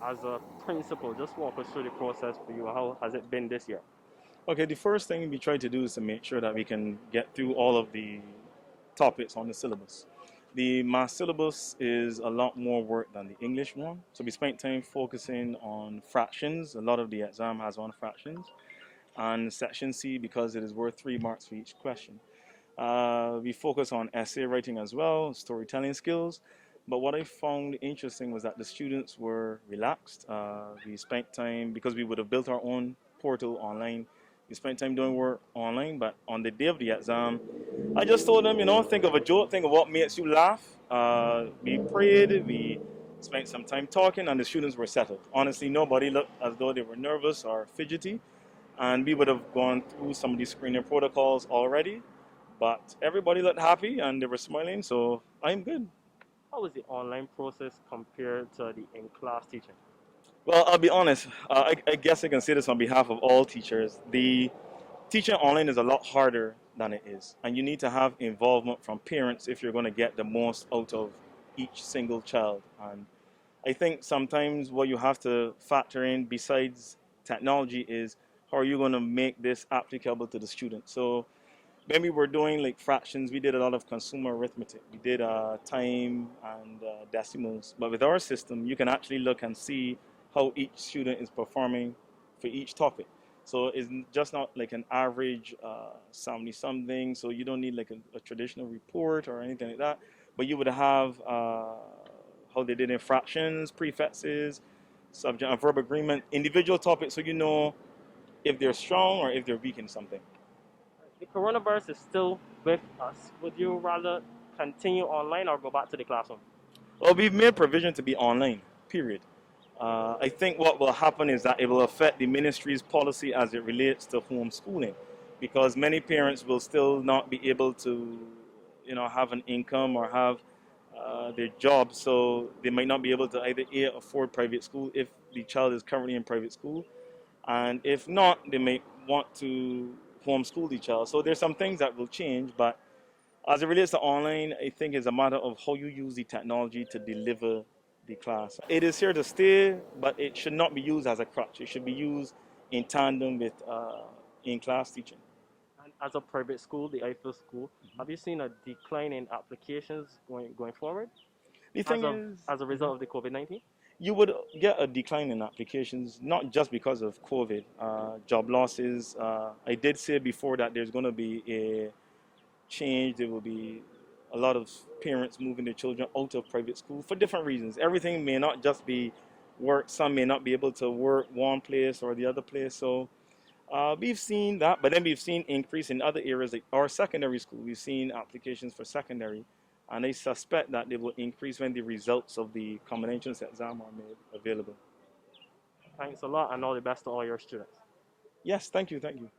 as a principal, just walk us through the process for you. How has it been this year? Okay, the first thing we try to do is to make sure that we can get through all of the topics on the syllabus. The math syllabus is a lot more work than the English one. So we spent time focusing on fractions. A lot of the exam has on fractions. And section C, because it is worth 3 marks for each question. We focus on essay writing as well, storytelling skills. But what I found interesting was that the students were relaxed. We spent time, because we would have built our own portal online, we spent time doing work online, but on the day of the exam, I just told them, think of a joke, think of what makes you laugh. We prayed, we spent some time talking, and the students were settled. Honestly, nobody looked as though they were nervous or fidgety, and we would have gone through some of these screening protocols already, but everybody looked happy and they were smiling, so I'm good. How was the online process compared to the in-class teaching? Well, I'll be honest, I guess I can say this on behalf of all teachers. The teaching online is a lot harder than it is, and you need to have involvement from parents if you're going to get the most out of each single child. And I think sometimes what you have to factor in besides technology is how are you going to make this applicable to the student. So when we were doing like fractions, we did a lot of consumer arithmetic. We did time and decimals. But with our system, you can actually look and see how each student is performing for each topic. So it's just not like an average 70 something. So you don't need like a traditional report or anything like that. But you would have how they did in fractions, prefixes, subject and verb agreement, individual topics, so you know if they're strong or if they're weak in something. The coronavirus is still with us. Would you rather continue online or go back to the classroom? Well, we've made provision to be online, period. I think what will happen is that it will affect the ministry's policy as it relates to homeschooling, because many parents will still not be able to, have an income or have their job, so they might not be able to either A, afford private school if the child is currently in private school, and if not, they may want to homeschool the child. So there's some things that will change, but as it relates to online, I think it's a matter of how you use the technology to deliver the class. It is here to stay, but it should not be used as a crutch. It should be used in tandem with in-class teaching. And as a private school, the Ifill School, have you seen a decline in applications going forward The as thing of is, as a result of the COVID-19? you would get a decline in applications, not just because of COVID, job losses. I did say before that there's going to be a change. There will be a lot of parents moving their children out of private school for different reasons. Everything may not just be work. Some may not be able to work one place or the other place. So we've seen that, but then we've seen increase in other areas like our secondary school. We've seen applications for secondary, and I suspect that they will increase when the results of the common entrance exam are made available. Thanks a lot and all the best to all your students. Yes, thank you, thank you.